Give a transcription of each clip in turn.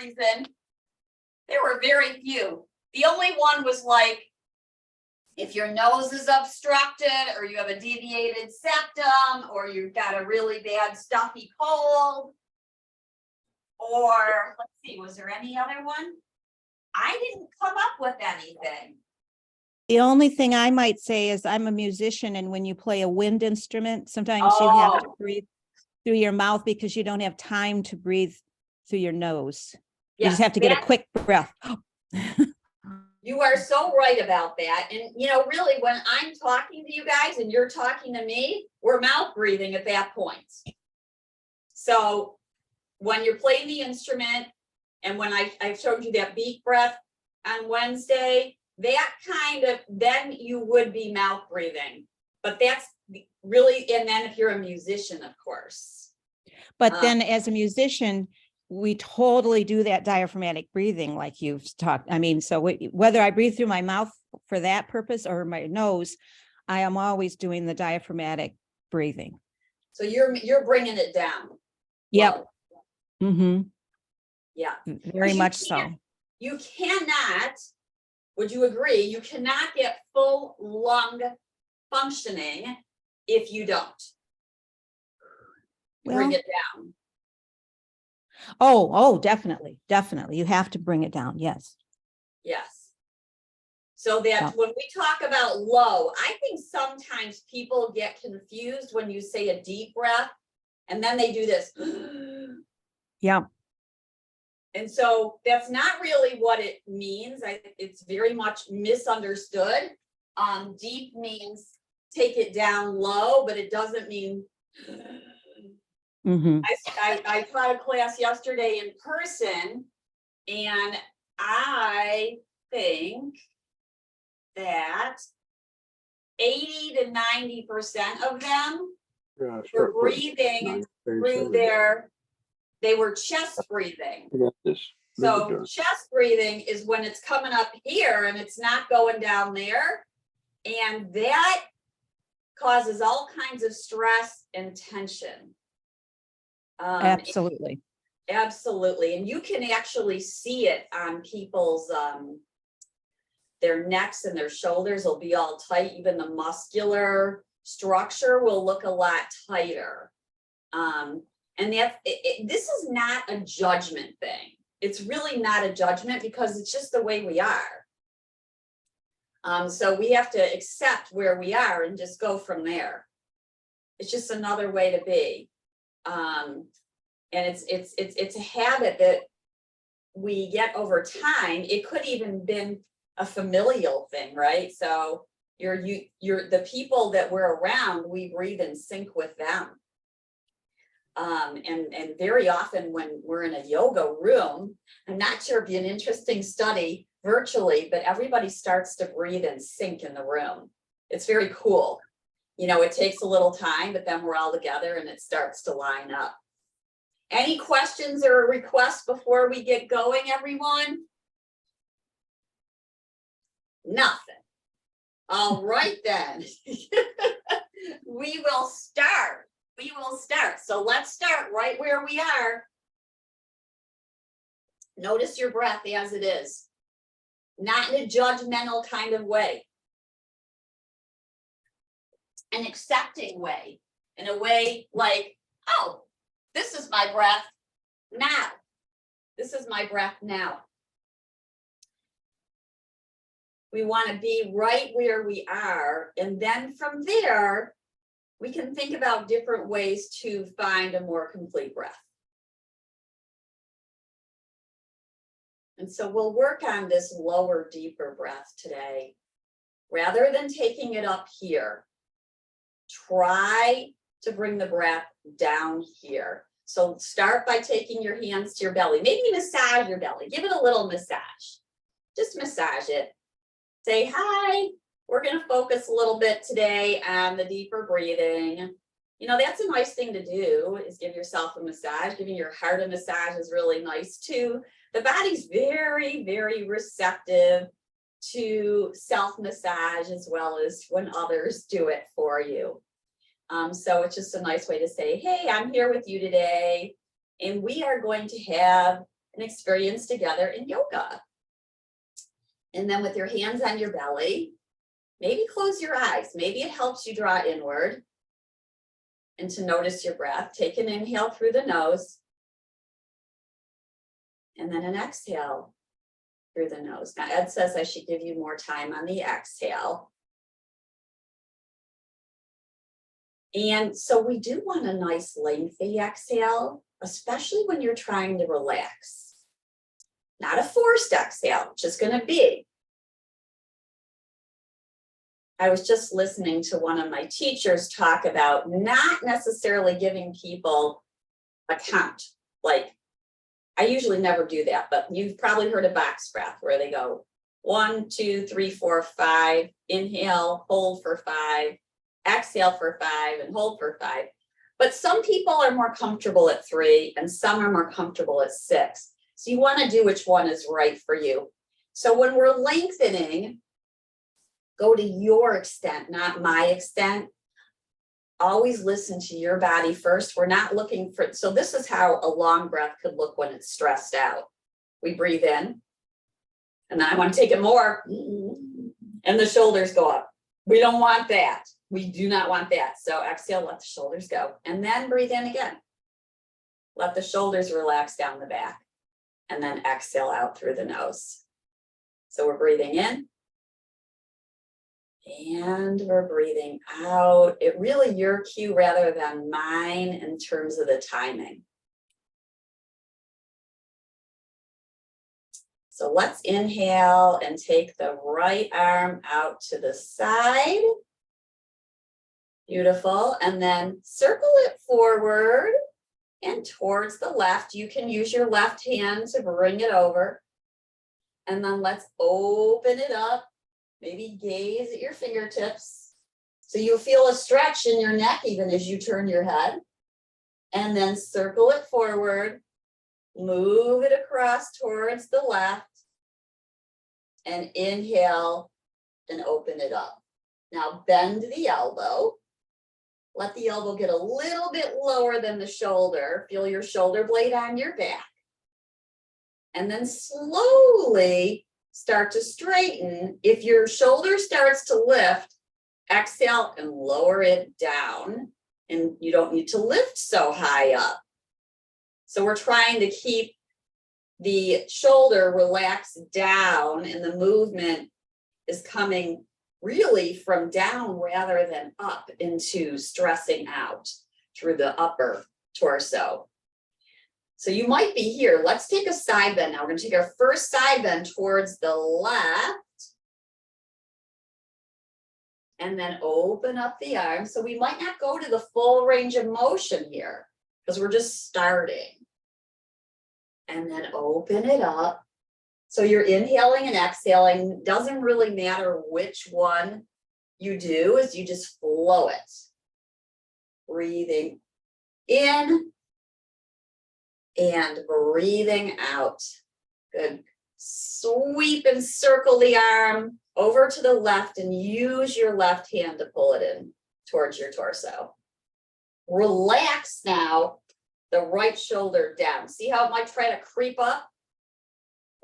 reason, there were very few. The only one was like, if your nose is obstructed or you have a deviated septum or you've got a really bad stuffy cold, or let's see, was there any other one? I didn't come up with anything. The only thing I might say is I'm a musician, and when you play a wind instrument, sometimes you have to breathe through your mouth because you don't have time to breathe through your nose. You just have to get a quick breath. You are so right about that. And, you know, really, when I'm talking to you guys and you're talking to me, we're mouth breathing at that point. So when you're playing the instrument, and when I showed you that beak breath on Wednesday, that kind of, then you would be mouth breathing. But that's really, and then if you're a musician, of course. But then as a musician, we totally do that diaphragmatic breathing like you've talked. I mean, so whether I breathe through my mouth for that purpose or my nose, I am always doing the diaphragmatic breathing. So you're bringing it down. Yep. Mm-hmm. Yeah. Very much so. You cannot, would you agree, you cannot get full lung functioning if you don't bring it down. Oh, definitely. Definitely. You have to bring it down. Yes. Yes. So that when we talk about low, I think sometimes people get confused when you say a deep breath and then they do this. Yeah. And so that's not really what it means. It's very much misunderstood. Deep means take it down low, but it doesn't mean. Mm-hmm. I taught a class yesterday in person, and I think that 80 to 90% of them were breathing through they were chest breathing. So chest breathing is when it's coming up here and it's not going down there. And that causes all kinds of stress and tension. Absolutely. Absolutely. And you can actually see it on people's, their necks and their shoulders will be all tight. Even the muscular structure will look a lot tighter. And this is not a judgment thing. It's really not a judgment because it's just the way we are. So we have to accept where we are and just go from there. It's just another way to be. And it's a habit that we get over time. It could even been a familial thing, right? So you're the people that we're around, we breathe in sync with them. And very often when we're in a yoga room, I'm not sure it'd be an interesting study virtually, but everybody starts to breathe in sync in the room. It's very cool. You know, it takes a little time, but then we're all together and it starts to line up. Any questions or requests before we get going, everyone? Nothing. All right, then. We will start. So let's start right where we are. Notice your breath as it is, not in a judgmental kind of way. An accepting way, in a way like, oh, this is my breath now. This is my breath now. We want to be right where we are. And then from there, we can think about different ways to find a more complete breath. And so we'll work on this lower, deeper breath today. Rather than taking it up here, try to bring the breath down here. So start by taking your hands to your belly. Maybe massage your belly. Give it a little massage. Just massage it. Say, hi. We're going to focus a little bit today on the deeper breathing. You know, that's a nice thing to do, is give yourself a massage. Giving your heart a massage is really nice too. The body's very, very receptive to self-massage as well as when others do it for you. So it's just a nice way to say, hey, I'm here with you today, and we are going to have an experience together in yoga. And then with your hands on your belly, maybe close your eyes. Maybe it helps you draw inward and to notice your breath. Take an inhale through the nose and then an exhale through the nose. Now, Ed says I should give you more time on the exhale. And so we do want a nice lengthy exhale, especially when you're trying to relax. Not a forced exhale, just going to be. I was just listening to one of my teachers talk about not necessarily giving people a count. Like, I usually never do that, but you've probably heard of box breath where they go 1, 2, 3, 4, 5, inhale, hold for 5, exhale for 5, and hold for 5. But some people are more comfortable at 3 and some are more comfortable at 6. So you want to do which one is right for you. So when we're lengthening, go to your extent, not my extent. Always listen to your body first. We're not looking for, so this is how a long breath could look when it's stressed out. We breathe in, and then I want to take it more, and the shoulders go up. We don't want that. We do not want that. So exhale, let the shoulders go, and then breathe in again. Let the shoulders relax down the back, and then exhale out through the nose. So we're breathing in, and we're breathing out. It really your cue rather than mine in terms of the timing. So let's inhale and take the right arm out to the side. Beautiful. And then circle it forward and towards the left. You can use your left hand to bring it over. And then let's open it up. Maybe gaze at your fingertips. So you'll feel a stretch in your neck even as you turn your head. And then circle it forward. Move it across towards the left. And inhale and open it up. Now bend the elbow. Let the elbow get a little bit lower than the shoulder. Feel your shoulder blade on your back. And then slowly start to straighten. If your shoulder starts to lift, exhale and lower it down. And you don't need to lift so high up. So we're trying to keep the shoulder relaxed down, and the movement is coming really from down rather than up into stressing out through the upper torso. So you might be here. Let's take a side bend now. We're going to take our first side bend towards the left. And then open up the arms. So we might not go to the full range of motion here because we're just starting. And then open it up. So you're inhaling and exhaling. Doesn't really matter which one you do, is you just flow it. Breathing in and breathing out. Good. Sweep and circle the arm over to the left and use your left hand to pull it in towards your torso. Relax now the right shoulder down. See how it might try to creep up?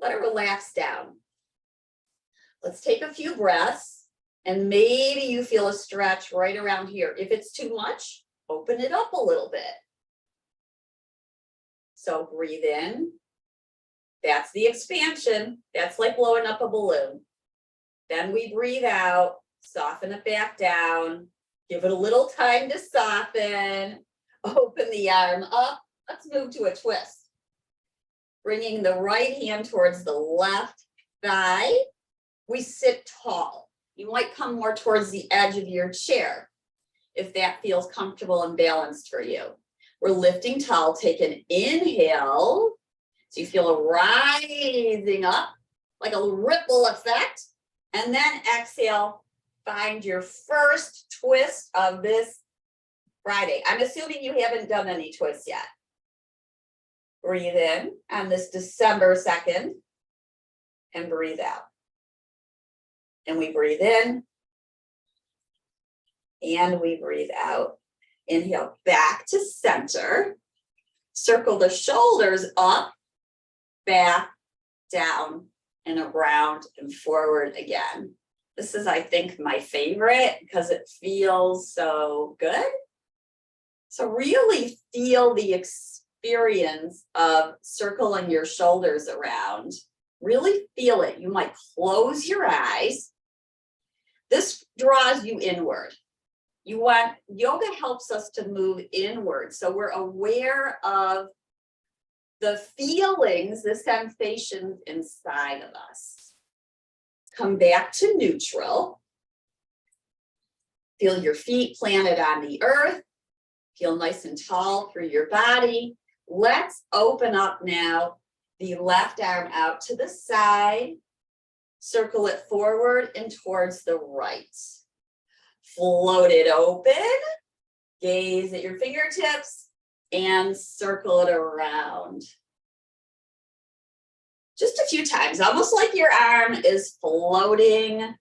Let it relax down. Let's take a few breaths, and maybe you feel a stretch right around here. If it's too much, open it up a little bit. So breathe in. That's the expansion. That's like blowing up a balloon. Then we breathe out, soften it back down, give it a little time to soften, open the arm up. Let's move to a twist. Bringing the right hand towards the left thigh. We sit tall. You might come more towards the edge of your chair if that feels comfortable and balanced for you. We're lifting tall. Take an inhale. So you feel a rising up, like a ripple effect. And then exhale. Find your first twist of this Friday. I'm assuming you haven't done any twists yet. Breathe in on this December 2nd and breathe out. And we breathe in and we breathe out. Inhale back to center. Circle the shoulders up back, down, and around and forward again. This is, I think, my favorite because it feels so good. So really feel the experience of circling your shoulders around. Really feel it. You might close your eyes. This draws you inward. Yoga helps us to move inward. So we're aware of the feelings, the sensations inside of us. Come back to neutral. Feel your feet planted on the earth. Feel nice and tall through your body. Let's open up now the left arm out to the side. Circle it forward and towards the right. Float it open. Gaze at your fingertips and circle it around. Just a few times, almost like your arm is floating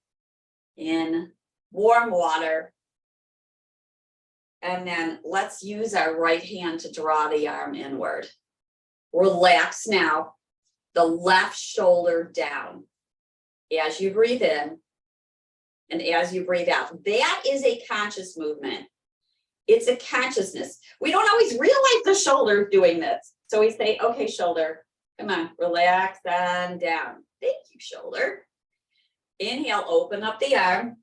in warm water. And then let's use our right hand to draw the arm inward. Relax now, the left shoulder down as you breathe in and as you breathe out. That is a conscious movement. It's a consciousness. We don't always realize the shoulder doing this. So we say, okay, shoulder, come on, relax and down. Thank you, shoulder. Inhale, open up the arm.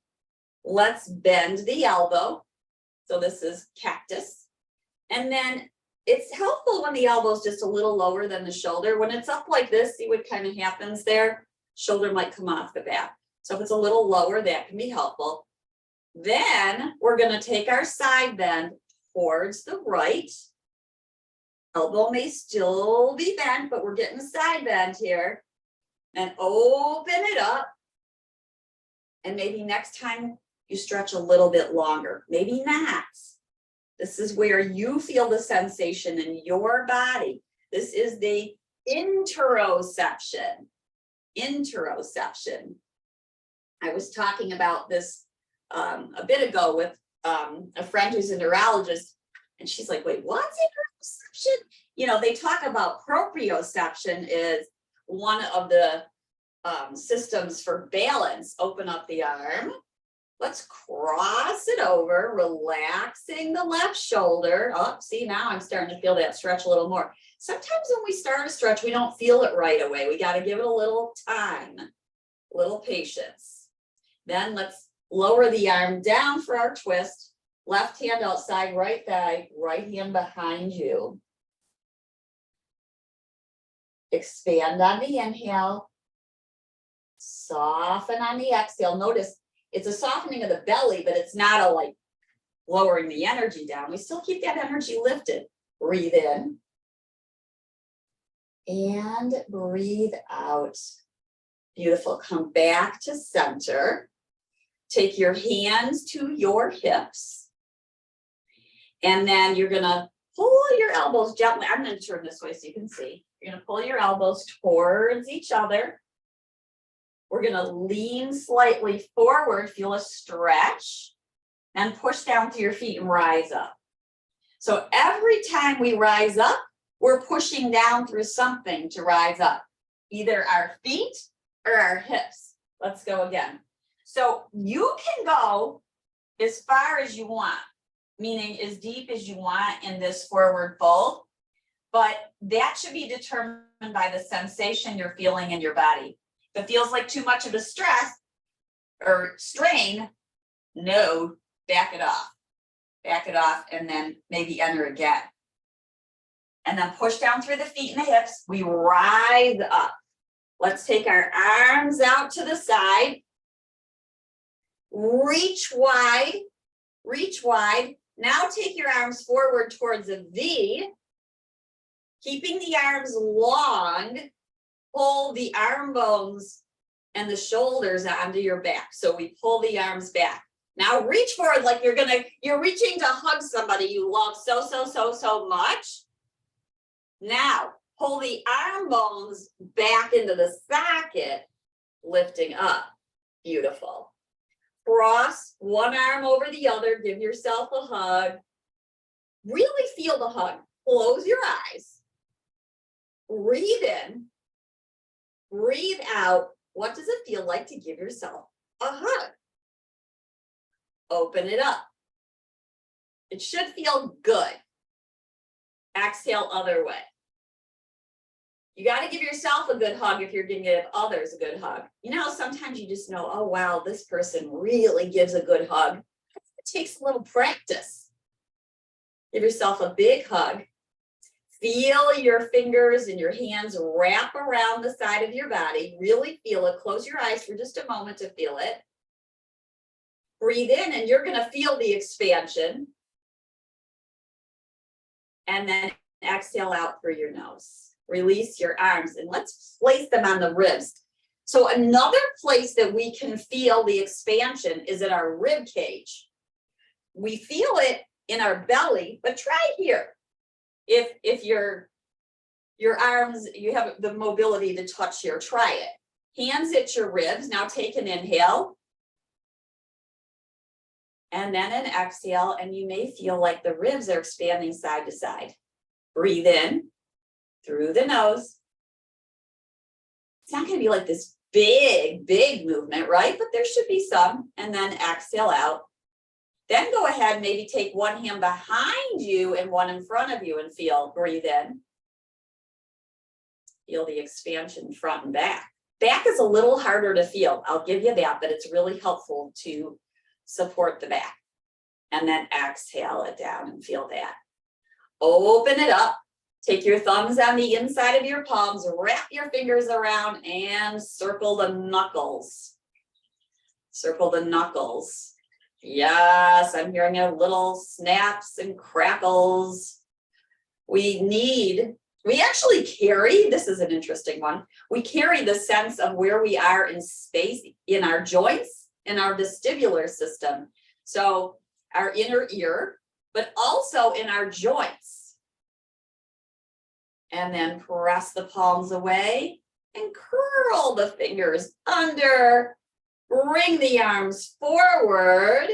Let's bend the elbow. So this is cactus. And then it's helpful when the elbow is just a little lower than the shoulder. When it's up like this, see what kind of happens there? Shoulder might come off the back. So if it's a little lower, that can be helpful. Then we're going to take our side bend towards the right. Elbow may still be bent, but we're getting a side bend here. And open it up. And maybe next time you stretch a little bit longer. Maybe not. This is where you feel the sensation in your body. This is the interoception. Interoception. I was talking about this a bit ago with a friend who's a neurologist, and she's like, wait, what's interoception? You know, they talk about proprioception is one of the systems for balance. Open up the arm. Let's cross it over, relaxing the left shoulder. Oh, see, now I'm starting to feel that stretch a little more. Sometimes when we start a stretch, we don't feel it right away. We got to give it a little time, a little patience. Then let's lower the arm down for our twist. Left hand outside, right thigh, right hand behind you. Expand on the inhale. Soften on the exhale. Notice it's a softening of the belly, but it's not a like lowering the energy down. We still keep that energy lifted. Breathe in. And breathe out. Beautiful. Come back to center. Take your hands to your hips. And then you're going to pull your elbows gently. I'm going to turn this way so you can see. You're going to pull your elbows towards each other. We're going to lean slightly forward, feel a stretch, and push down to your feet and rise up. So every time we rise up, we're pushing down through something to rise up, either our feet or our hips. Let's go again. So you can go as far as you want, meaning as deep as you want in this forward fold, but that should be determined by the sensation you're feeling in your body. If it feels like too much of a stress or strain, no, back it off, and then maybe enter again. And then push down through the feet and the hips. We rise up. Let's take our arms out to the side. Reach wide, reach wide. Now take your arms forward towards a V. Keeping the arms long. Pull the arm bones and the shoulders onto your back. So we pull the arms back. Now reach forward like you're reaching to hug somebody you love so much. Now pull the arm bones back into the socket, lifting up. Beautiful. Cross one arm over the other. Give yourself a hug. Really feel the hug. Close your eyes. Breathe in. Breathe out. What does it feel like to give yourself a hug? Open it up. It should feel good. Exhale other way. You got to give yourself a good hug if you're going to give others a good hug. You know, sometimes you just know, oh, wow, this person really gives a good hug. It takes a little practice. Give yourself a big hug. Feel your fingers and your hands wrap around the side of your body. Really feel it. Close your eyes for just a moment to feel it. Breathe in and you're going to feel the expansion. And then exhale out through your nose. Release your arms and let's place them on the ribs. So another place that we can feel the expansion is in our rib cage. We feel it in our belly, but try here. If your arms, you have the mobility to touch here, try it. Hands at your ribs. Now take an inhale. And then an exhale, and you may feel like the ribs are expanding side to side. Breathe in through the nose. It's not going to be like this big, big movement, right? But there should be some. And then exhale out. Then go ahead, maybe take one hand behind you and one in front of you and feel, breathe in. Feel the expansion front and back. Back is a little harder to feel. I'll give you that, but it's really helpful to support the back. And then exhale it down and feel that. Open it up. Take your thumbs on the inside of your palms, wrap your fingers around and circle the knuckles. Circle the knuckles. Yes, I'm hearing a little snaps and crackles. We actually carry, this is an interesting one, we carry the sense of where we are in space in our joints and our vestibular system. So our inner ear, but also in our joints. And then press the palms away and curl the fingers under. Bring the arms forward.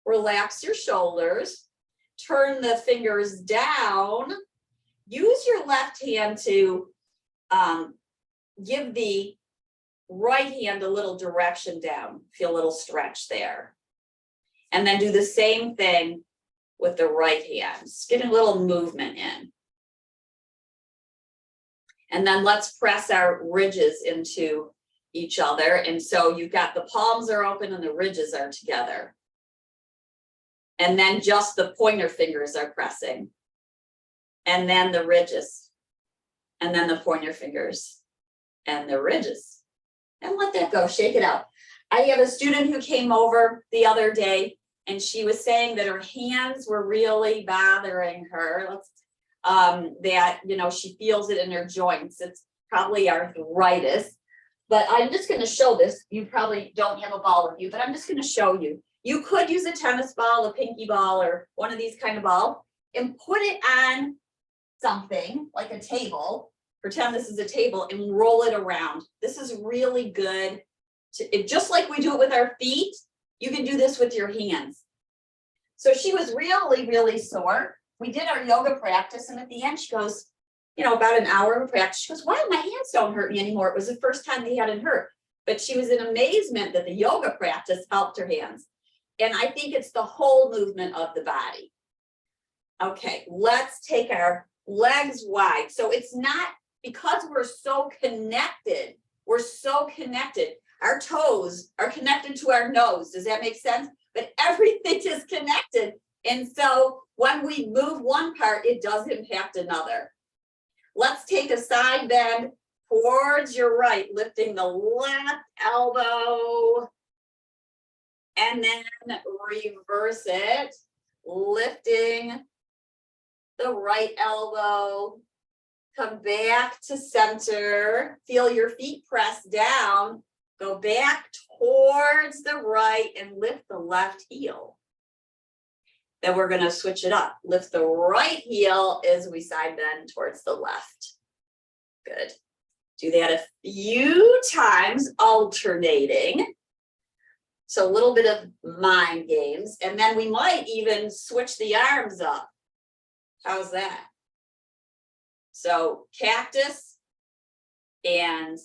Relax your shoulders. Turn the fingers down. Use your left hand to give the right hand a little direction down. Feel a little stretch there. And then do the same thing with the right hand. Just get a little movement in. And then let's press our ridges into each other. And so you've got the palms are open and the ridges are together. And then just the pointer fingers are pressing. And then the ridges. And then the pointer fingers and the ridges. And let that go, shake it out. I have a student who came over the other day and she was saying that her hands were really bothering her. That, you know, she feels it in her joints. It's probably arthritis. But I'm just going to show this. You probably don't have a ball with you, but I'm just going to show you. You could use a tennis ball, a pinky ball, or one of these kind of balls and put it on something like a table. Pretend this is a table and roll it around. This is really good. Just like we do it with our feet, you can do this with your hands. So she was really, really sore. We did our yoga practice, and at the end she goes, you know, about an hour of practice, she goes, wow, my hands don't hurt me anymore. It was the first time they hadn't hurt. But she was in amazement that the yoga practice helped her hands. And I think it's the whole movement of the body. Okay, let's take our legs wide. So it's not, because we're so connected, Our toes are connected to our nose. Does that make sense? But everything is connected. And so when we move one part, it does impact another. Let's take a side bend towards your right, lifting the left elbow. And then reverse it, lifting the right elbow. Come back to center. Feel your feet press down. Go back towards the right and lift the left heel. Then we're going to switch it up. Lift the right heel as we side bend towards the left. Good. Do that a few times, alternating. So a little bit of mind games. And then we might even switch the arms up. How's that? So cactus and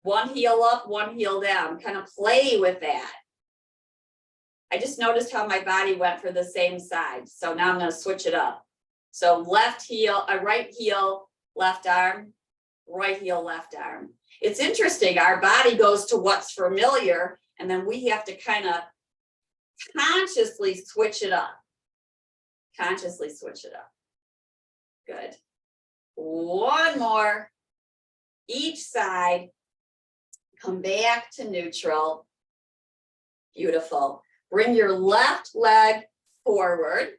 One heel up, one heel down, kind of play with that. I just noticed how my body went for the same side. So now I'm going to switch it up. So left heel, right heel, left arm, right heel, left arm. It's interesting. Our body goes to what's familiar, and then we have to kind of consciously switch it up. Consciously switch it up. Good. One more. Each side. Come back to neutral. Beautiful. Bring your left leg forward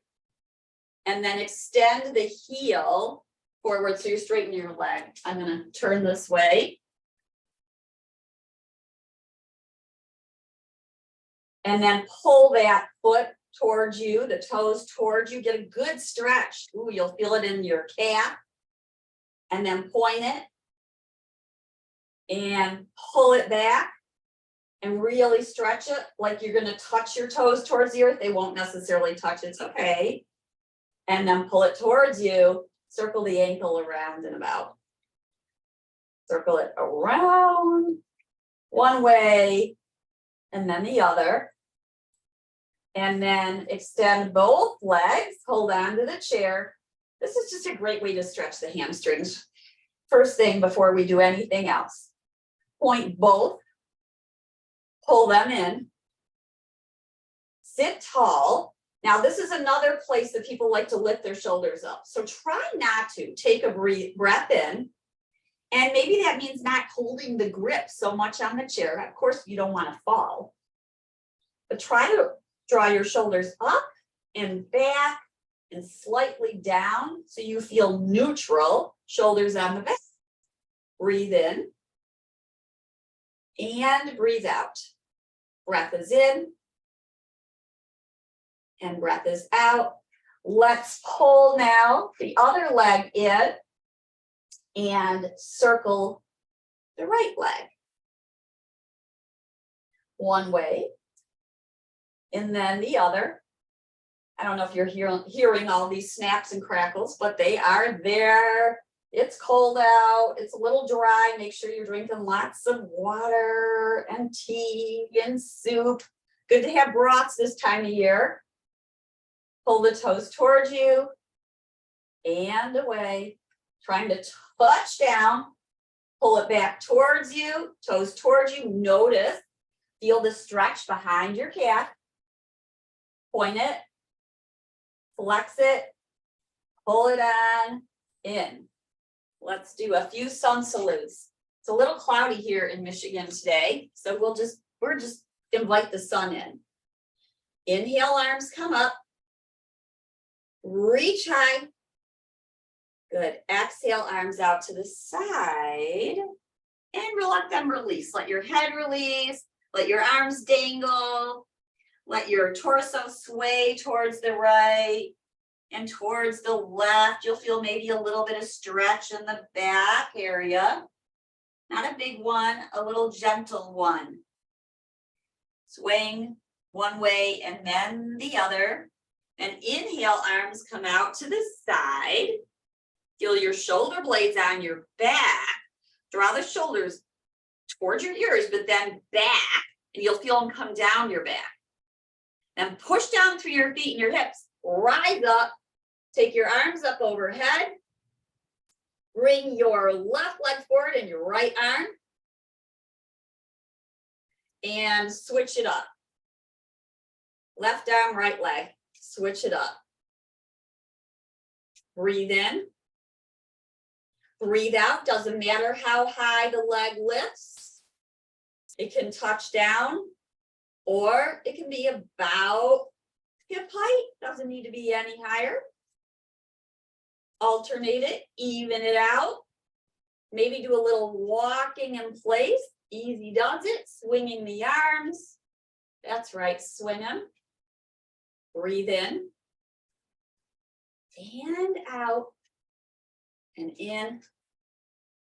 and then extend the heel forward so you straighten your leg. I'm going to turn this way. And then pull that foot towards you, the toes towards you. Get a good stretch. Ooh, you'll feel it in your calf. And then point it and pull it back. And really stretch it like you're going to touch your toes towards the earth. They won't necessarily touch, it's okay. And then pull it towards you, circle the ankle around and about. Circle it around one way and then the other. And then extend both legs, hold on to the chair. This is just a great way to stretch the hamstrings. First thing before we do anything else. Point both. Pull them in, sit tall. Now this is another place that people like to lift their shoulders up. So try not to. Take a breath in, and maybe that means not holding the grip so much on the chair. Of course, you don't want to fall, but try to draw your shoulders up and back and slightly down so you feel neutral, shoulders on the back. Breathe in and breathe out. Breath is in and breath is out. Let's pull now the other leg in and circle the right leg. One way and then the other. I don't know if you're hearing all these snaps and crackles, but they are there. It's cold out, it's a little dry. Make sure you're drinking lots of water and tea and soup. Good to have broths this time of year. Pull the toes towards you and away. Trying to touch down. Pull it back towards you, toes towards you. Notice, feel the stretch behind your calf. Point it, flex it, pull it on, in. Let's do a few sun salutes. It's a little cloudy here in Michigan today, so we're just invite the sun in. Inhale, arms come up. Reach high. Good. Exhale, arms out to the side. And let them release. Let your head release. Let your arms dangle. Let your torso sway towards the right and towards the left. You'll feel maybe a little bit of stretch in the back area. Not a big one, a little gentle one. Swing one way and then the other. And inhale, arms come out to the side. Feel your shoulder blades on your back. Draw the shoulders towards your ears, but then back, and you'll feel them come down your back. Then push down through your feet and your hips. Rise up. Take your arms up overhead. Bring your left leg forward and your right arm. And switch it up. Left arm, right leg. Switch it up. Breathe in. Breathe out. Doesn't matter how high the leg lifts. It can touch down or it can be about hip height. Doesn't need to be any higher. Alternate it, even it out. Maybe do a little walking in place. Easy does it. Swinging the arms. That's right, swing them. Breathe in. And out. And in.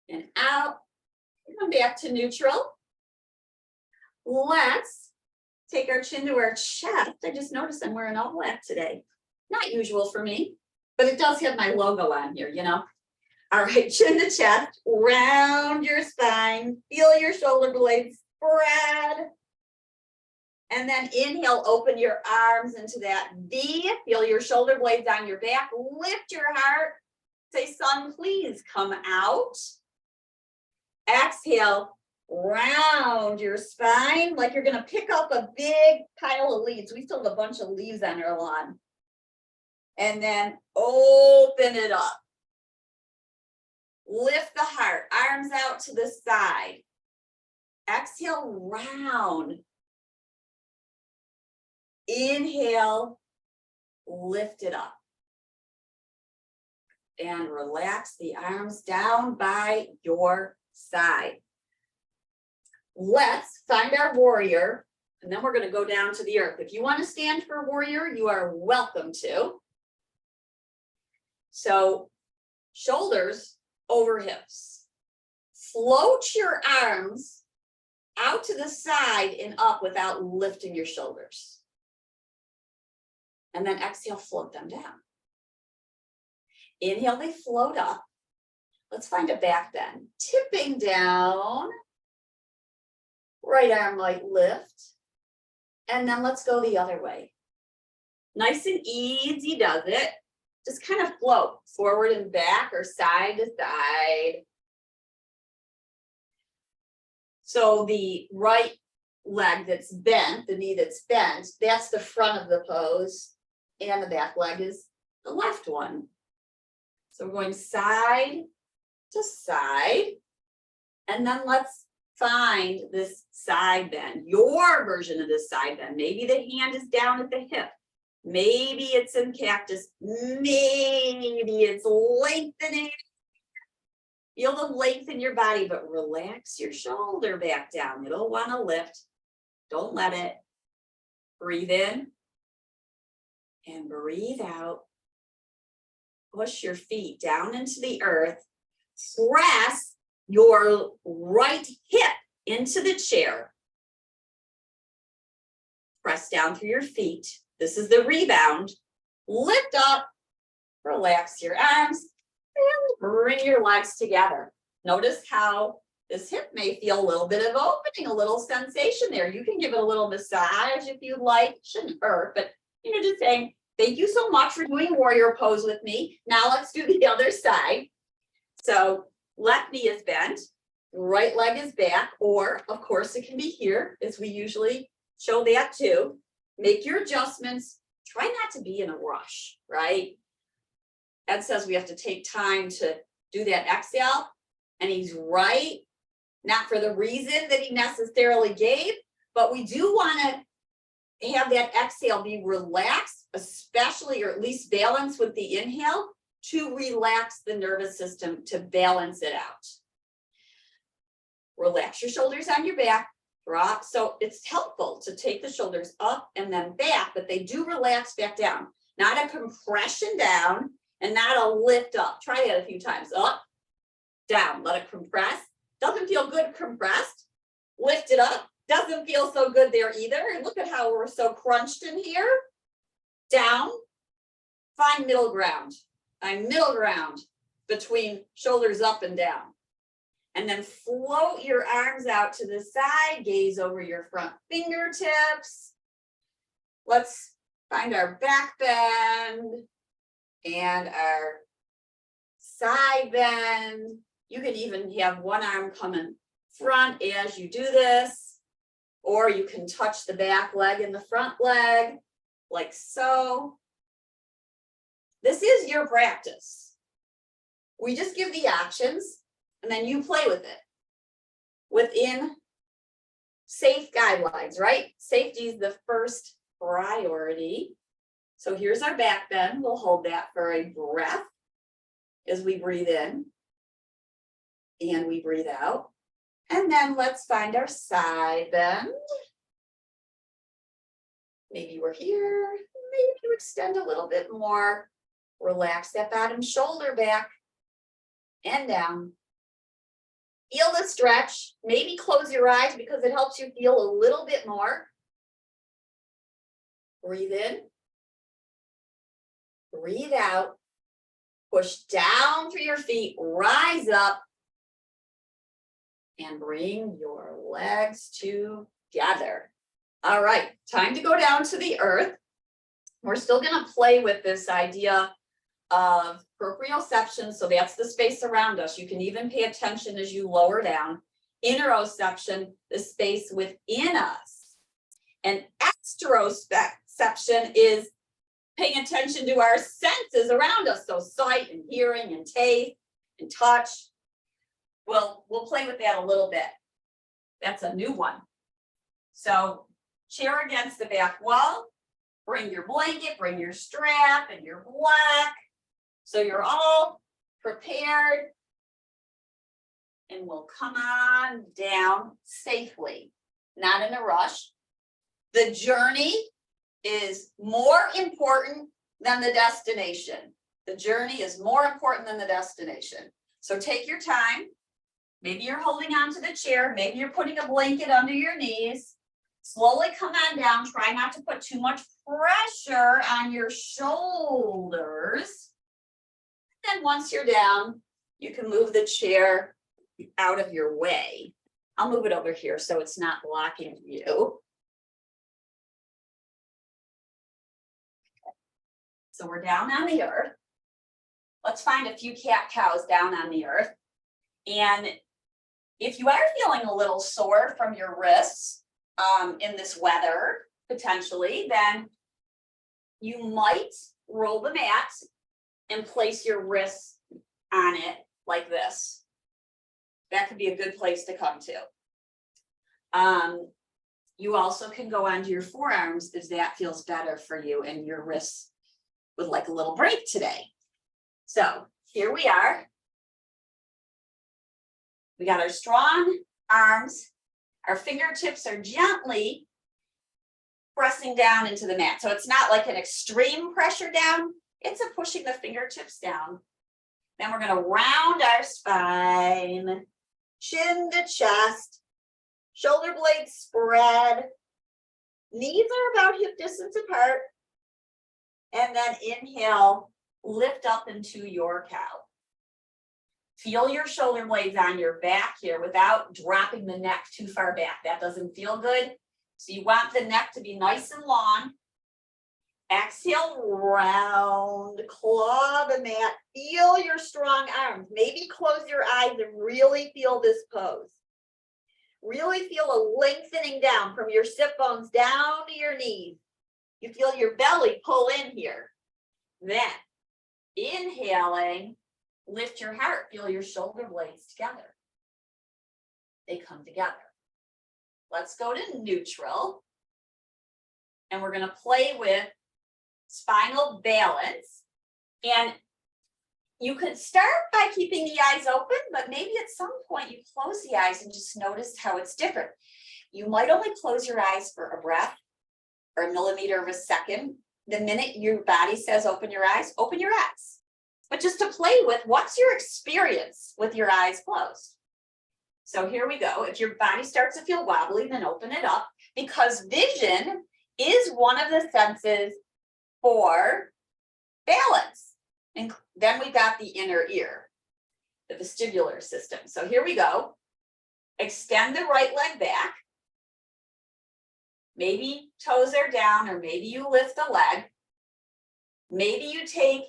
And out. Come back to neutral. Let's take our chin to our chest. I just noticed I'm wearing all black today. Not usual for me. But it does have my logo on here, you know. All right, chin to chest, round your spine. spine. Feel your shoulder blades spread. And then inhale, open your arms into that V. Feel your shoulder blades on your back. Lift your heart. Say, sun, please come out. Exhale, round your spine like you're going to pick up a big pile of leaves. We still have a bunch of leaves on our lawn. And then open it up. Lift the heart, arms out to the side. Exhale, round. Inhale, lift it up. And relax the arms down by your side. Let's find our warrior, and then we're going to go down to the earth. If you want to stand for warrior, you are welcome to. So, shoulders over hips. Float your arms out to the side and up without lifting your shoulders. And then exhale, float them down. Inhale, they float up. Let's find a back bend. Tipping down. Right arm might lift. And then let's go the other way. Nice and easy does it. Just kind of float forward and back or side to side. So the right leg that's bent, the knee that's bent, that's the front of the pose. And the back leg is the left one. So we're going side to side. And then let's find this side bend, your version of this side bend. Maybe the hand is down at the hip. Maybe it's in cactus. Maybe it's lengthening. Feel the length in your body, but relax your shoulder back down. It'll want to lift. Don't let it. Breathe in and breathe out. Push your feet down into the earth. Press your right hip into the chair. Press down through your feet. This is the rebound. Lift up, relax your arms, and bring your legs together. Notice how this hip may feel a little bit of opening, a little sensation there. You can give it a little massage if you'd like. Shouldn't hurt, but just saying, thank you so much for doing warrior pose with me. Now let's do the other side. So left knee is bent, right leg is back, or of course it can be here, as we usually show that too. Make your adjustments. Try not to be in a rush, right? Ed says we have to take time to do that exhale, and he's right, not for the reason that he necessarily gave, but we do want to have that exhale be relaxed, especially, or at least balance with the inhale, to relax the nervous system, to balance it out. Relax your shoulders on your back. Drop. So it's helpful to take the shoulders up and then back, but they do relax back down. Not a compression down and not a lift up. Try that a few times. Up, down. Let it compress. Doesn't feel good compressed. Lift it up. Doesn't feel so good there either. And look at how we're so crunched in here. Down. Find middle ground. Find middle ground between shoulders up and down. And then float your arms out to the side, gaze over your front fingertips. Let's find our back bend and our side bend. You can even have one arm coming front as you do this, or you can touch the back leg and the front leg, like so. This is your practice. We just give the options. And then you play with it within safe guidelines, right? Safety is the first priority. So here's our back bend. We'll hold that for a breath as we breathe in and we breathe out. And then let's find our side bend. Maybe we're here. Maybe you extend a little bit more. Relax that bottom shoulder back and down. Feel the stretch. Maybe close your eyes because it helps you feel a little bit more. Breathe in. Breathe out. Push down through your feet. Rise up. And bring your legs together. All right, time to go down to the earth. We're still gonna play with this idea of proprioception, so that's the space around us. You can even pay attention as you lower down. Interoception, the space within us. And exteroception is paying attention to our senses around us, so sight and hearing and taste and touch. We'll play with that a little bit. That's a new one. So chair against the back wall, bring your blanket, bring your strap and your block. So you're all prepared, and we'll come on down safely, not in a rush. The journey is more important than the destination. The journey is more important than the destination. So take your time. Maybe you're holding on to the chair. Maybe you're putting a blanket under your knees. Slowly come on down. Try not to put too much pressure on your shoulders. Then once you're down, you can move the chair out of your way. I'll move it over here so it's not blocking you. So we're down on the earth. Let's find a few cat-cows down on the earth. And if you are feeling a little sore from your wrists in this weather, potentially, then you might roll the mat and place your wrists on it like this. That could be a good place to come to. You also can go onto your forearms if that feels better for you and your wrists would like a little break today. So here we are. We got our strong arms. Our fingertips are gently pressing down into the mat. So it's not like an extreme pressure down. It's a pushing the fingertips down. Then we're going to round our spine, chin to chest, shoulder blades spread, knees are about hip distance apart. And then inhale, lift up into your cow. Feel your shoulder blades on your back here without dropping the neck too far back. That doesn't feel good. So you want the neck to be nice and long. Exhale, round, claw the mat. Feel your strong arms. Maybe close your eyes and really feel this pose. Really feel a lengthening down from your sit bones down to your knees. You feel your belly pull in here. Then, inhaling, lift your heart. Feel your shoulder blades together. They come together. Let's go to neutral. And we're going to play with spinal balance. And you could start by keeping the eyes open, but maybe at some point you close the eyes and just notice how it's different. You might only close your eyes for a breath or a millimeter of a second. The minute your body says open your eyes, open your eyes. But just to play with, what's your experience with your eyes closed? So here we go. If your body starts to feel wobbly, then open it up, because vision is one of the senses for balance. And then we got the inner ear, the vestibular system. So here we go. Extend the right leg back. Maybe toes are down, or maybe you lift the leg. Maybe you take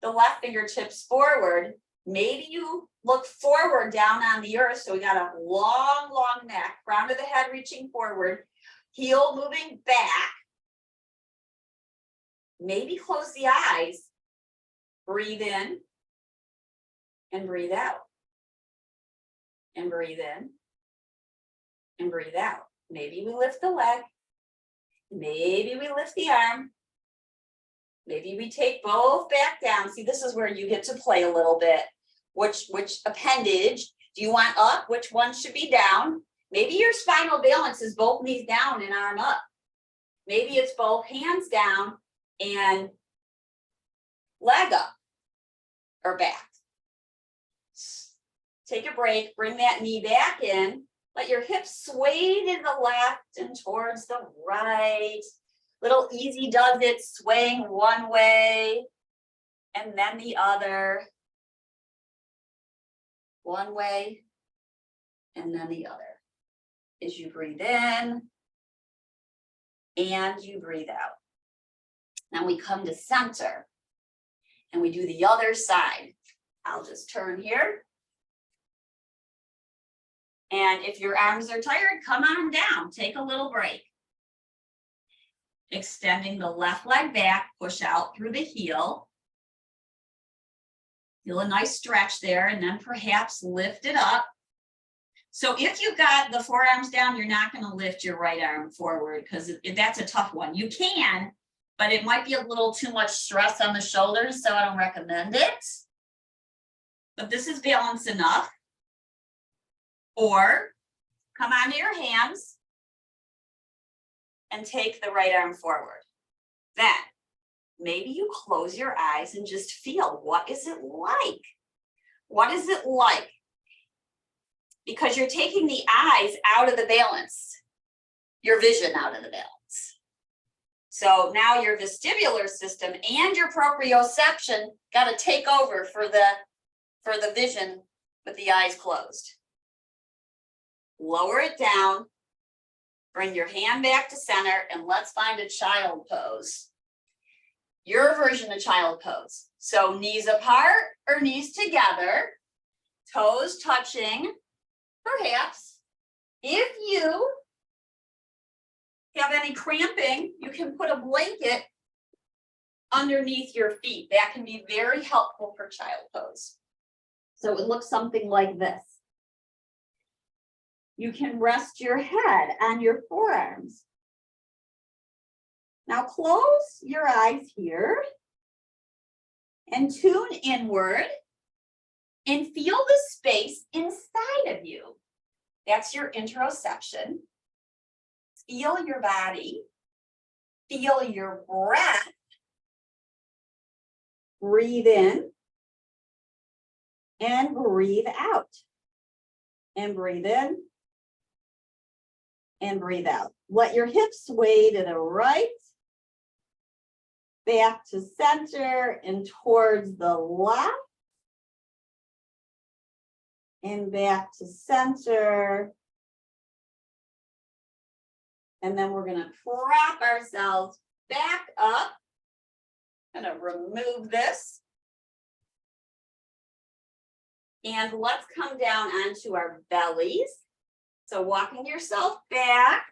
the left fingertips forward. Maybe you look forward down on the earth. So we got a long, long neck, crown of the head reaching forward, heel moving back. Maybe close the eyes, breathe in and breathe out. And breathe in and breathe out. Maybe we lift the leg. Maybe we lift the arm. Maybe we take both back down. See, this is where you get to play a little bit. Which appendage do you want up? Which one should be down? Maybe your spinal balance is both knees down and arm up. Maybe it's both hands down and leg up or back. Take a break, bring that knee back in. Let your hips sway to the left and towards the right. Little easy does it, swaying one way and then the other. One way and then the other. As you breathe in and you breathe out. Then we come to center and we do the other side. I'll just turn here. And if your arms are tired, come on down, take a little break. Extending the left leg back, push out through the heel. Feel a nice stretch there, and then perhaps lift it up. So if you've got the forearms down, you're not going to lift your right arm forward because that's a tough one. You can, but it might be a little too much stress on the shoulders, so I don't recommend it. But this is balance enough. Or come onto your hands and take the right arm forward. Then maybe you close your eyes and just feel, what is it like? What is it like? Because you're taking the eyes out of the balance, your vision out of the balance. So now your vestibular system and your proprioception got to take over for the vision with the eyes closed. Lower it down, bring your hand back to center, and let's find a child pose. Your version of child pose. So knees apart or knees together, toes touching, perhaps. If you have any cramping, you can put a blanket underneath your feet. That can be very helpful for child pose. So it looks something like this. You can rest your head on your forearms. Now close your eyes here and tune inward and feel the space inside of you. That's your interoception. Feel your body. Feel your breath. Breathe in and breathe out. And breathe in and breathe out. Let your hips sway to the right, back to center and towards the left, and back to center. And then we're going to prop ourselves back up. I'm going to remove this. And let's come down onto our bellies. So walking yourself back,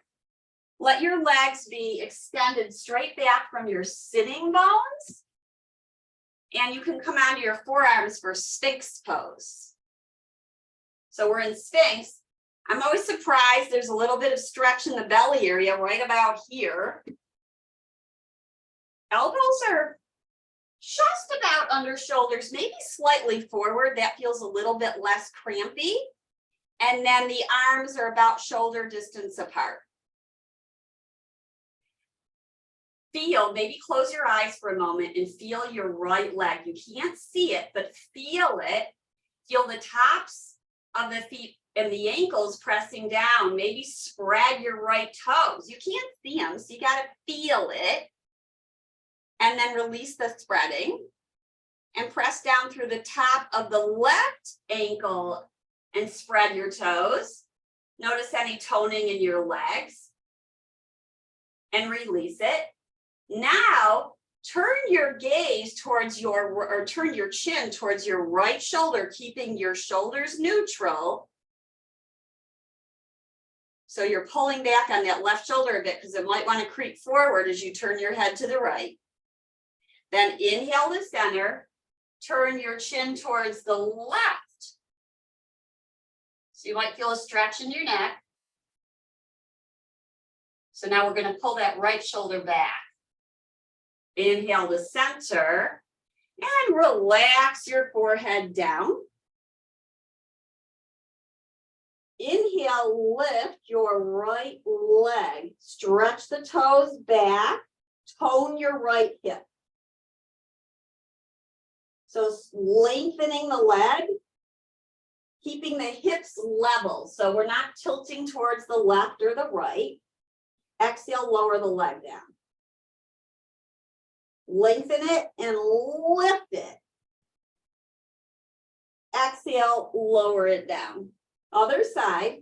let your legs be extended straight back from your sitting bones. And you can come onto your forearms for Sphinx pose. So we're in Sphinx. I'm always surprised there's a little bit of stretch in the belly area right about here. Elbows are just about under shoulders, maybe slightly forward. That feels a little bit less crampy. And then the arms are about shoulder distance apart. Feel, maybe close your eyes for a moment and feel your right leg. You can't see it, but feel it. Feel the tops of the feet and the ankles pressing down. Maybe spread your right toes. You can't see them, so you got to feel it. And then release the spreading and press down through the top of the left ankle and spread your toes. Notice any toning in your legs and release it. Now turn your gaze towards turn your chin towards your right shoulder, keeping your shoulders neutral. So you're pulling back on that left shoulder a bit because it might want to creep forward as you turn your head to the right. Then inhale to center, turn your chin towards the left. So you might feel a stretch in your neck. So now we're going to pull that right shoulder back. Inhale to center and relax your forehead down. Inhale, lift your right leg. Stretch the toes back. Tone your right hip. So lengthening the leg, keeping the hips level. So we're not tilting towards the left or the right. Exhale, lower the leg down. Lengthen it and lift it. Exhale, lower it down. Other side.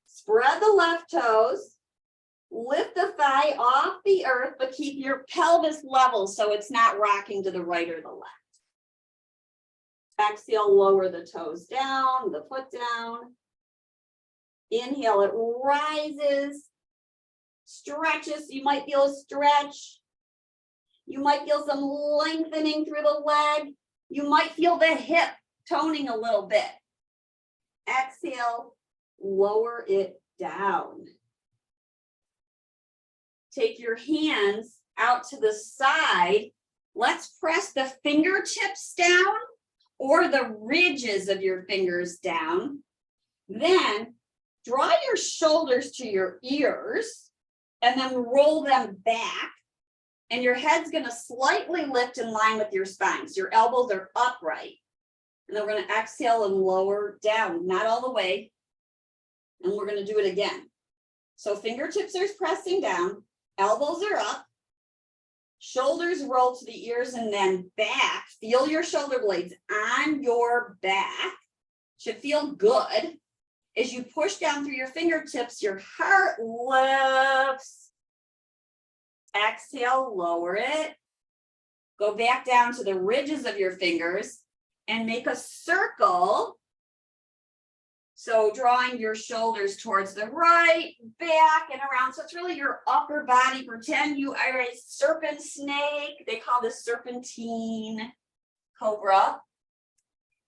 Spread the left toes. Lift the thigh off the earth, but keep your pelvis level so it's not rocking to the right or the left. Exhale, lower the toes down, the foot down. Inhale, it rises, stretches. You might feel a stretch. You might feel some lengthening through the leg. You might feel the hip toning a little bit. Exhale, lower it down. Take your hands out to the side. Let's press the fingertips down or the ridges of your fingers down. Then draw your shoulders to your ears and then roll them back. And your head's going to slightly lift in line with your spine. So your elbows are upright. And then we're going to exhale and lower down, not all the way. And we're going to do it again. So fingertips are pressing down, elbows are up, shoulders roll to the ears and then back. Feel your shoulder blades on your back. Should feel good. As you push down through your fingertips, your heart lifts. Exhale, lower it. Go back down to the ridges of your fingers and make a circle. So drawing your shoulders towards the right, back and around. So it's really your upper body. Pretend you are a serpent snake. They call this serpentine cobra.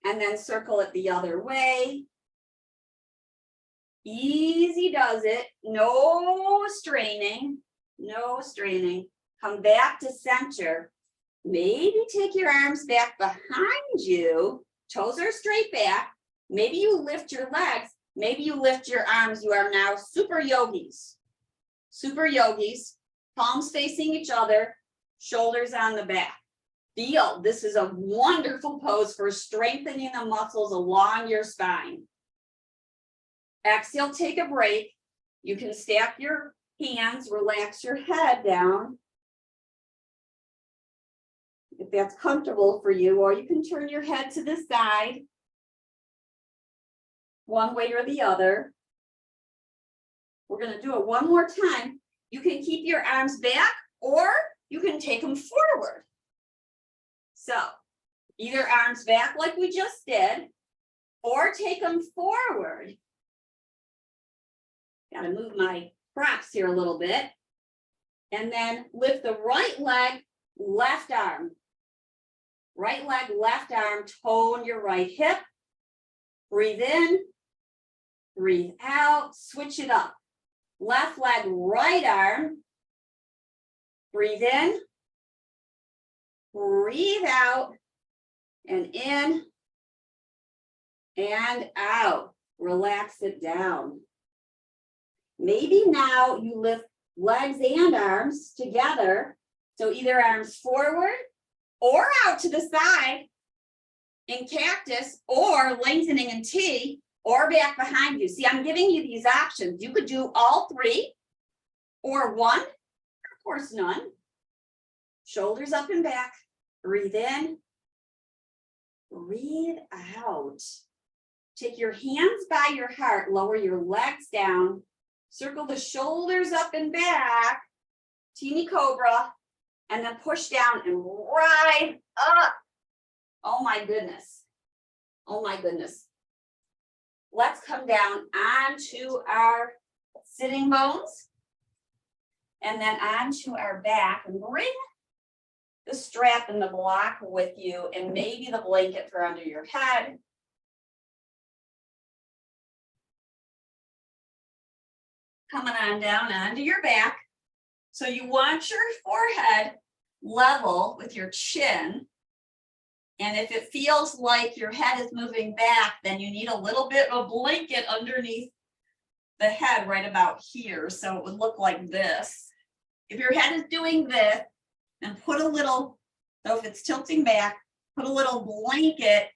And then circle it the other way. Easy does it. No straining. No straining. Come back to center. Maybe take your arms back behind you. Toes are straight back. Maybe you lift your legs. Maybe you lift your arms. You are now super yogis. Super yogis. Palms facing each other. Shoulders on the back. Feel this is a wonderful pose for strengthening the muscles along your spine. Exhale, take a break. You can stack your hands, relax your head down. If that's comfortable for you, or you can turn your head to the side, one way or the other. We're going to do it one more time. You can keep your arms back or you can take them forward. So either arms back like we just did, or take them forward. Got to move my props here a little bit. And then lift the right leg, left arm. Right leg, left arm, tone your right hip. Breathe in, breathe out, switch it up. Left leg, right arm. Breathe in, breathe out, and in and out. Relax it down. Maybe now you lift legs and arms together. So either arms forward or out to the side in cactus, or lengthening in T, or back behind you. See, I'm giving you these options. You could do all three or one, or of course none. Shoulders up and back. Breathe in. Breathe out. Take your hands by your heart. Lower your legs down. Circle the shoulders up and back. Teeny cobra. And then push down and ride up. Oh my goodness. Oh my goodness. Let's come down onto our sitting bones. And then onto our back, and bring the strap and the block with you, and maybe the blanket for under your head. Coming on down onto your back. So you want your forehead level with your chin. And if it feels like your head is moving back, then you need a little bit of a blanket underneath the head right about here. So it would look like this. If your head is doing this, then put a little, so if it's tilting back, put a little blanket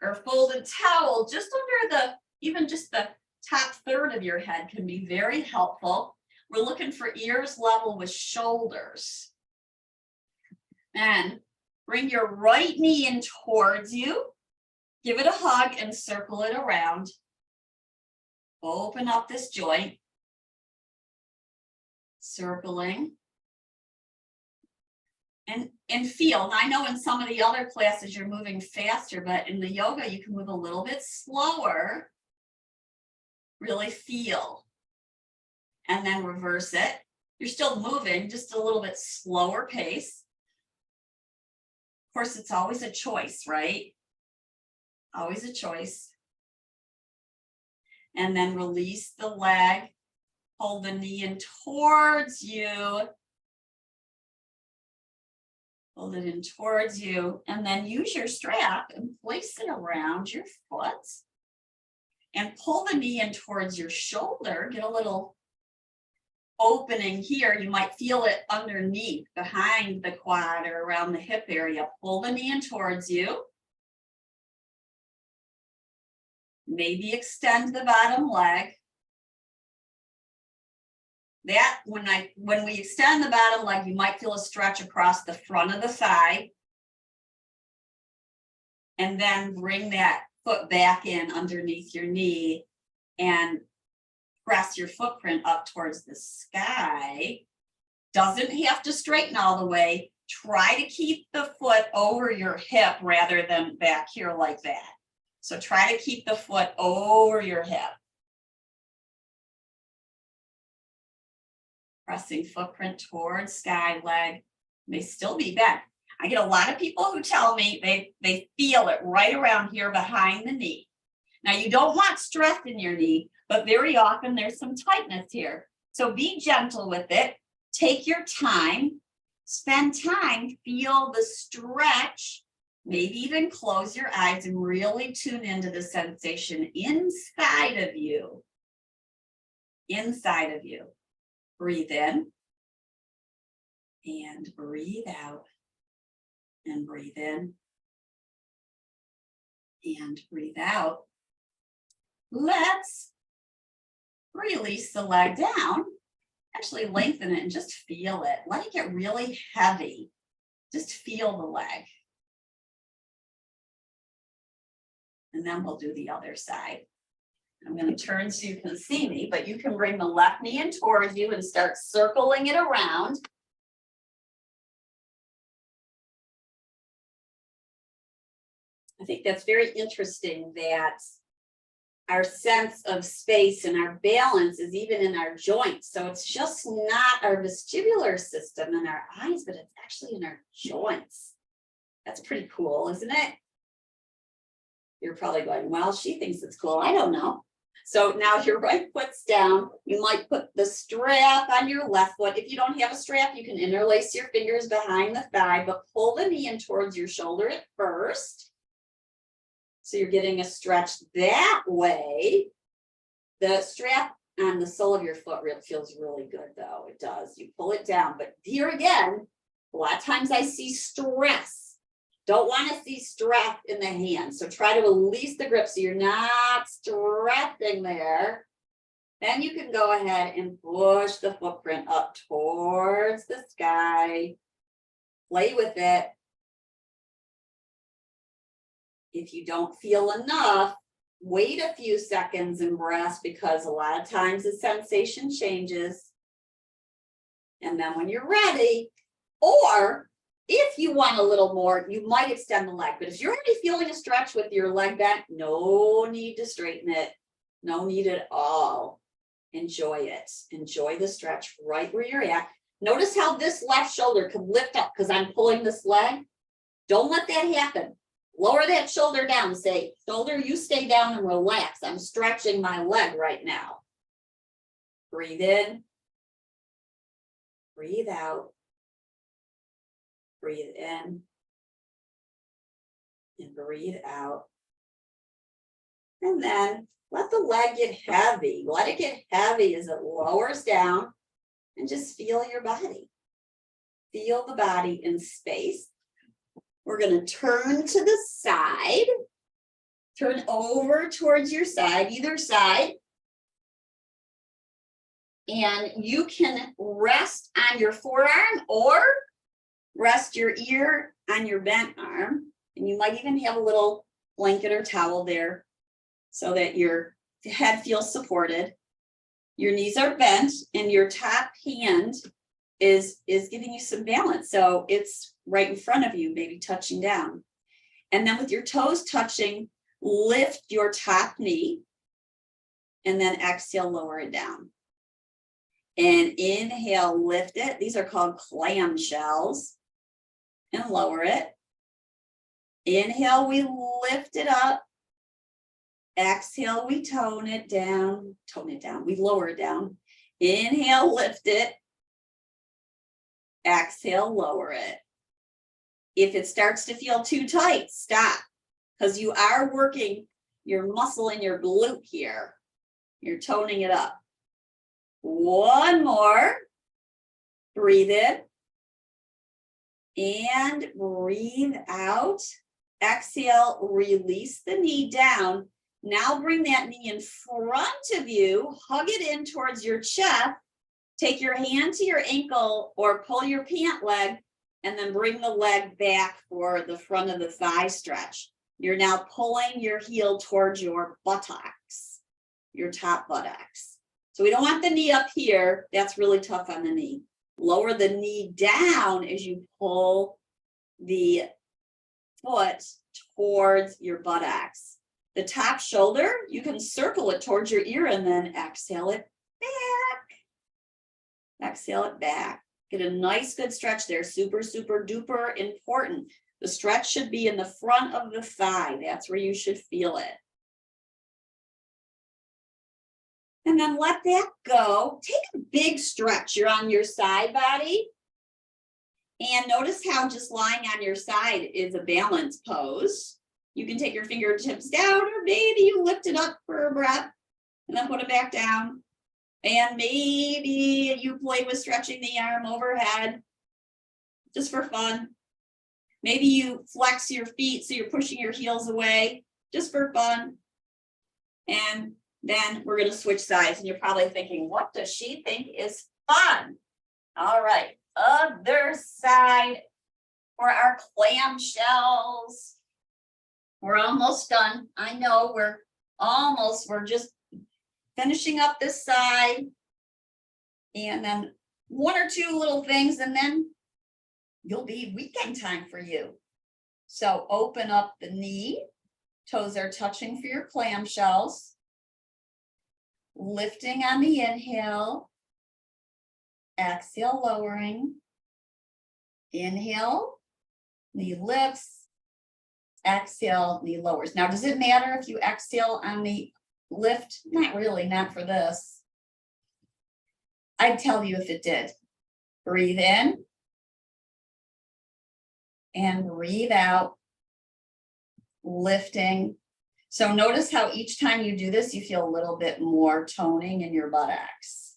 or folded towel just under the, even just the top third of your head can be very helpful. We're looking for ears level with shoulders. And bring your right knee in towards you. Give it a hug and circle it around. Open up this joint. Circling. And feel. Now I know in some of the other classes you're moving faster, but in the yoga you can move a little bit slower. Really feel. And then reverse it. You're still moving, just a little bit slower pace. Of course, it's always a choice, right? Always a choice. And then release the leg. Hold the knee in towards you. Hold it in towards you. And then use your strap and place it around your foot. And pull the knee in towards your shoulder. Get a little opening here. You might feel it underneath, behind the quad or around the hip area. Pull the knee in towards you. Maybe extend the bottom leg. That when we extend the bottom leg, you might feel a stretch across the front of the thigh. And then bring that foot back in underneath your knee and press your footprint up towards the sky. Doesn't have to straighten all the way. Try to keep the foot over your hip rather than back here like that. So try to keep the foot over your hip. Pressing footprint towards sky, leg may still be bent. I get a lot of people who tell me they feel it right around here behind the knee. Now you don't want stress in your knee, but very often there's some tightness here. So be gentle with it. Take your time, spend time, feel the stretch, maybe even close your eyes and really tune into the sensation inside of you. Inside of you. Breathe in and breathe out and breathe in and breathe out. Let's release the leg down, actually lengthen it and just feel it. Let it get really heavy. Just feel the leg. And then we'll do the other side. I'm going to turn so you can see me, but you can bring the left knee in towards you and start circling it around. I think that's very interesting that our sense of space and our balance is even in our joints. So it's just not our vestibular system and our eyes, but it's actually in our joints. That's pretty cool, isn't it? You're probably going, well, she thinks it's cool. I don't know. So now your right foot's down. You might put the strap on your left foot. If you don't have a strap, you can interlace your fingers behind the thigh, but pull the knee in towards your shoulder at first. So you're getting a stretch that way. The strap on the sole of your foot feels really good though. It does. You pull it down, but here again, a lot of times I see stress. Don't want to see strap in the hand. So try to release the grip so you're not stressing there. Then you can go ahead and push the footprint up towards the sky. Play with it. If you don't feel enough, wait a few seconds and rest, because a lot of times the sensation changes. And then when you're ready, or if you want a little more, you might extend the leg. But if you're already feeling a stretch with your leg bent, no need to straighten it. No need at all. Enjoy it. Enjoy the stretch right where you're at. Notice how this left shoulder could lift up because I'm pulling this leg. Don't let that happen. Lower that shoulder down. Say, shoulder, you stay down and relax. I'm stretching my leg right now. Breathe in. Breathe out. Breathe in and breathe out. And then let the leg get heavy. Let it get heavy as it lowers down, and just feel your body. Feel the body in space. We're going to turn to the side. Turn over towards your side, either side. And you can rest on your forearm or rest your ear on your bent arm, and you might even have a little blanket or towel there so that you're head feels supported. Your knees are bent and your top hand is giving you some balance. So it's right in front of you, maybe touching down. And then with your toes touching, lift your top knee and then exhale, lower it down. And inhale, lift it. These are called clamshells. And lower it. Inhale, we lift it up. Exhale, we tone it down. We lower it down. Inhale, lift it. Exhale, lower it. If it starts to feel too tight, stop. Because you are working your muscle in your glute here. You're toning it up. One more. Breathe in. And breathe out. Exhale, release the knee down. Now bring that knee in front of you. Hug it in towards your chest. Take your hand to your ankle or pull your pant leg and then bring the leg back for the front of the thigh stretch. You're now pulling your heel towards your buttocks, your top buttocks. So we don't want the knee up here. That's really tough on the knee. Lower the knee down as you pull the foot towards your buttocks. The top shoulder, you can circle it towards your ear and then exhale it back. Exhale it back. Get a nice good stretch there. Super, super duper important. The stretch should be in the front of the thigh. That's where you should feel it. And then let that go. Take a big stretch. You're on your side body. And notice how just lying on your side is a balance pose. You can take your fingertips down, or maybe you lift it up for a breath and then put it back down. And maybe you play with stretching the arm overhead just for fun. Maybe you flex your feet so you're pushing your heels away just for fun. And then we're going to switch sides. And you're probably thinking, what does she think is fun? All right, other side for our clamshells. We're almost done. I know we're just finishing up this side. And then one or two little things, and then you'll be weekend time for you. So open up the knee. Toes are touching for your clamshells. Lifting on the inhale. Exhale, lowering. Inhale, knee lifts. Exhale, knee lowers. Now, does it matter if you exhale on the lift? Not really, not for this. I'd tell you if it did. Breathe in. And breathe out. Lifting. So notice how each time you do this, you feel a little bit more toning in your buttocks.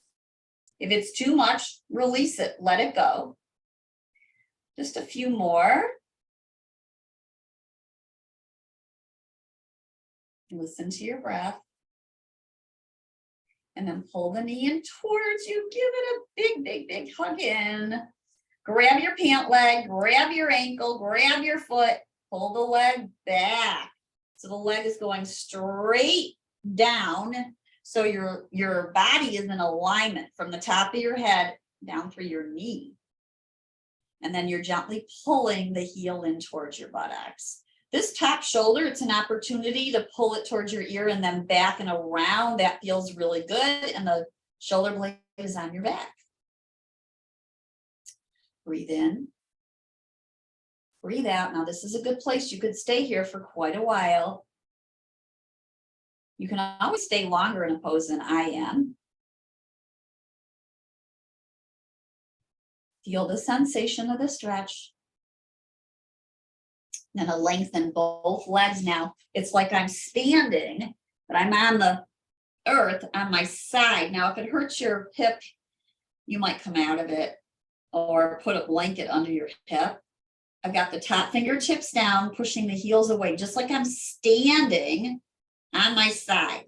If it's too much, release it, let it go. Just a few more. Listen to your breath. And then pull the knee in towards you. Give it a big, big, big hug in. Grab your pant leg, grab your ankle, grab your foot, pull the leg back. So the leg is going straight down. So your body is in alignment from the top of your head down through your knee. And then you're gently pulling the heel in towards your buttocks. This top shoulder, it's an opportunity to pull it towards your ear and then back and around. That feels really good. And the shoulder blade is on your back. Breathe in. Breathe out. Now, this is a good place. You could stay here for quite a while. You can always stay longer in a pose than I am. Feel the sensation of the stretch. Then I'll lengthen both legs now. It's like I'm standing, but I'm on the earth on my side. Now, if it hurts your hip, you might come out of it or put a blanket under your hip. I've got the top fingertips down, pushing the heels away, just like I'm standing on my side.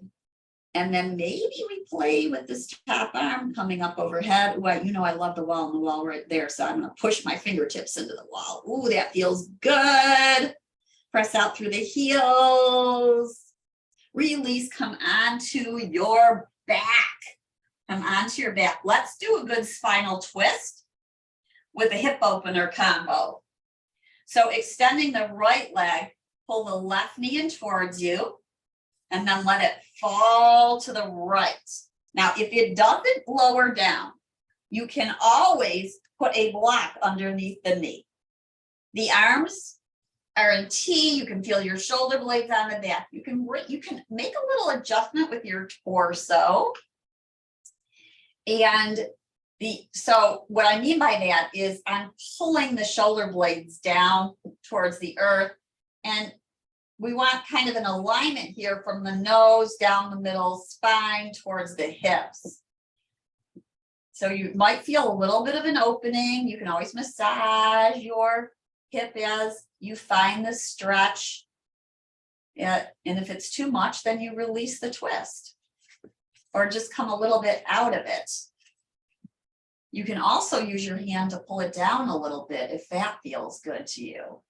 And then maybe we play with this top arm coming up overhead. Well, you know, I love the wall and the wall right there. So I'm going to push my fingertips into the wall. Ooh, that feels good. Press out through the heels. Release, come onto your back. Come onto your back. Let's do a good spinal twist with a hip opener combo. So extending the right leg, pull the left knee in towards you, and then let it fall to the right. Now, if it doesn't lower down, you can always put a block underneath the knee. The arms are in T. You can feel your shoulder blades on the back. You can make a little adjustment with your torso. And so what I mean by that is I'm pulling the shoulder blades down towards the earth, and we want kind of an alignment here from the nose down the middle spine towards the hips. So you might feel a little bit of an opening. You can always massage your hip as you find the stretch. And if it's too much, then you release the twist or just come a little bit out of it. You can also use your hand to pull it down a little bit if that feels good to you.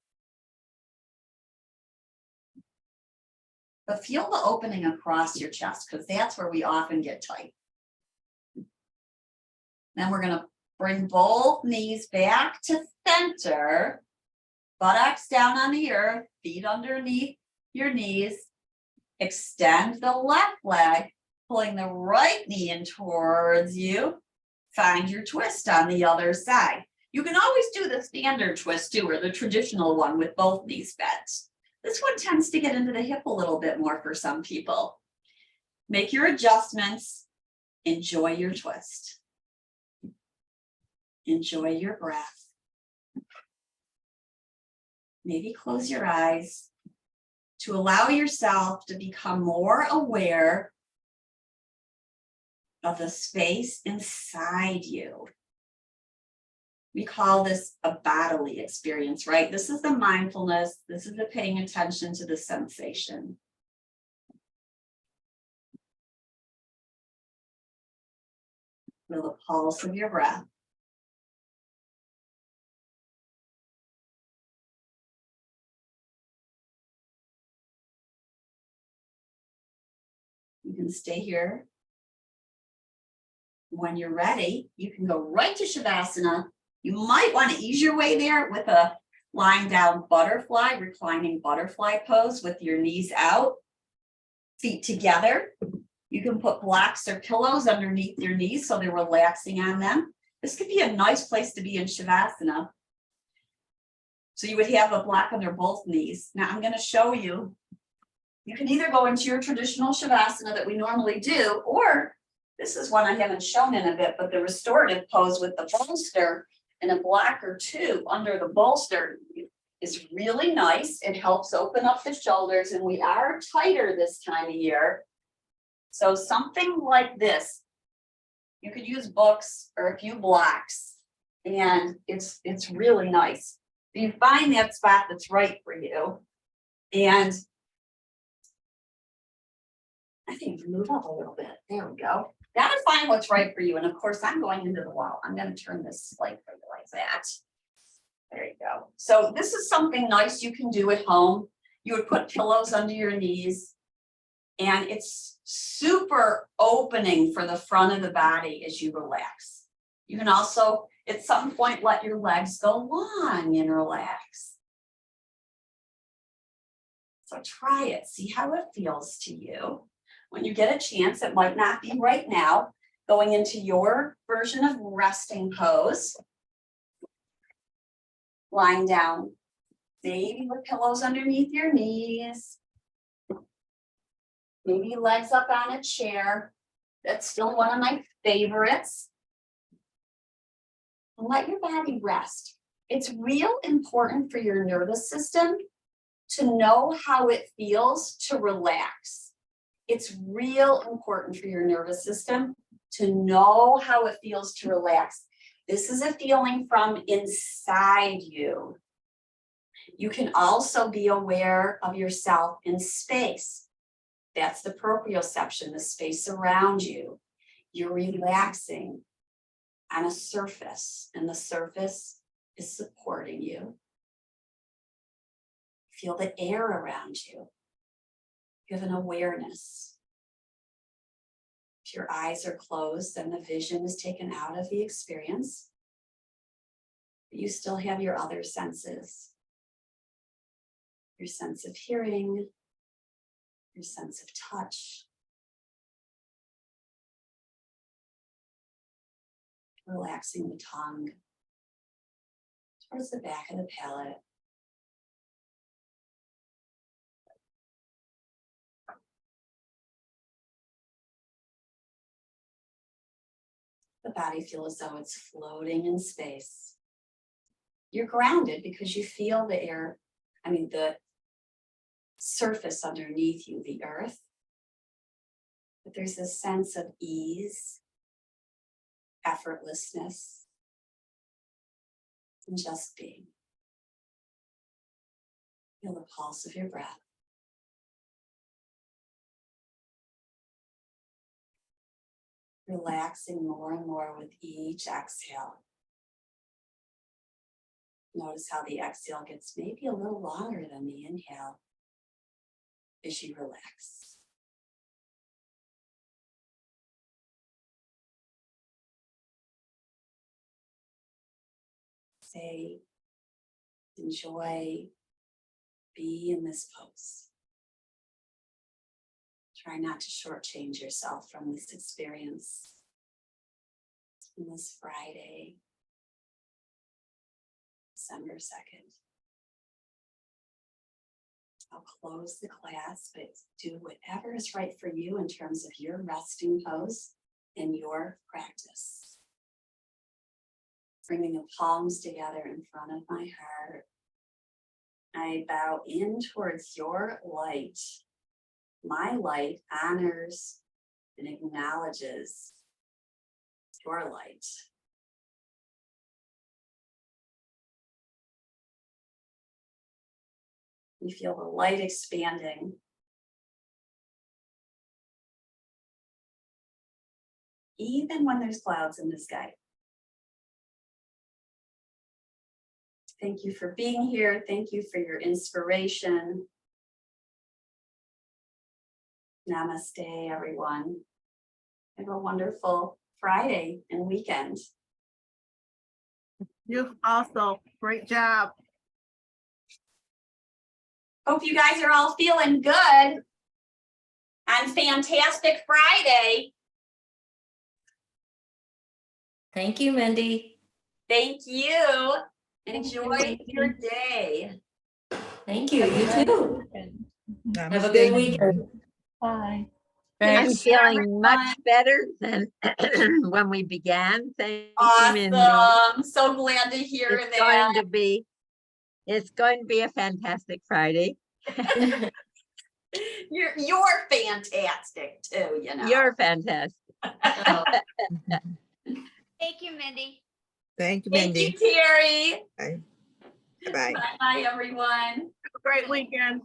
But feel the opening across your chest, because that's where we often get tight. Then we're going to bring both knees back to center, buttocks down on the earth, feet underneath your knees. Extend the left leg, pulling the right knee in towards you. Find your twist on the other side. You can always do the standard twist too, or the traditional one with both knees bent. This one tends to get into the hip a little bit more for some people. Make your adjustments. Enjoy your twist. Enjoy your breath. Maybe close your eyes to allow yourself to become more aware of the space inside you. We call this a bodily experience, right? This is the mindfulness. This is the paying attention to the sensation. Feel the pulse of your breath. You can stay here. When you're ready, you can go right to Shavasana. You might want to ease your way there with a lying down butterfly, reclining butterfly pose with your knees out, feet together. You can put blocks or pillows underneath your knees so they're relaxing on them. This could be a nice place to be in Shavasana. So you would have a block under both knees. Now I'm going to show you. You can either go into your traditional Shavasana that we normally do, or this is one I haven't shown in a bit, but the restorative pose with the bolster and a block or two under the bolster is really nice. It helps open up the shoulders, and we are tighter this time of year. So something like this, you could use books or a few blocks, and it's really nice. You find that spot that's right for you, and I think you move up a little bit. There we go. Gotta find what's right for you. And of course, I'm going into the wall. I'm going to turn this slightly like that. There you go. So this is something nice you can do at home. You would put pillows under your knees, and it's super opening for the front of the body as you relax. You can also, at some point, let your legs go long and relax. So try it. See how it feels to you. When you get a chance, it might not be right now, going into your version of resting pose. Lying down, maybe with pillows underneath your knees. Maybe legs up on a chair. That's still one of my favorites. And let your body rest. It's real important for your nervous system to know how it feels to relax. It's real important for your nervous system to know how it feels to relax. This is a feeling from inside you. You can also be aware of yourself in space. That's the proprioception, the space around you. You're relaxing on a surface, and the surface is supporting you. Feel the air around you. You have an awareness. If your eyes are closed, then the vision is taken out of the experience. But you still have your other senses. Your sense of hearing, your sense of touch. Relaxing the tongue towards the back of the palate. The body feels as though it's floating in space. You're grounded because you feel the air, the surface underneath you, the earth. But there's this sense of ease, effortlessness, and just being. Feel the pulse of your breath. Relaxing more and more with each exhale. Notice how the exhale gets maybe a little longer than the inhale as you relax. Say, enjoy, be in this pose. Try not to shortchange yourself from this experience on this Friday, December 2nd. I'll close the class, but do whatever is right for you in terms of your resting pose and your practice. Bringing the palms together in front of my heart. I bow in towards your light. My light honors and acknowledges your light. You feel the light expanding. Even when there's clouds in the sky. Thank you for being here. Thank you for your inspiration. Namaste, everyone. Have a wonderful Friday and weekend. You also, great job. Hope you guys are all feeling good on Fantastic Friday. Thank you, Mindy. Thank you. Enjoy your day. Thank you. You too. Have a Namaste. good weekend. Bye. I'm Thanks. feeling much better than when we began. Thank you, Mindy. Awesome. So glad to hear It's that. it's going to be a fantastic Friday. You're fantastic too, you know. You're fantastic. Oh. Thank you, Mindy. Thank you, Thank Mindy. you, Terry. Bye. Bye, everyone. Have a great weekend.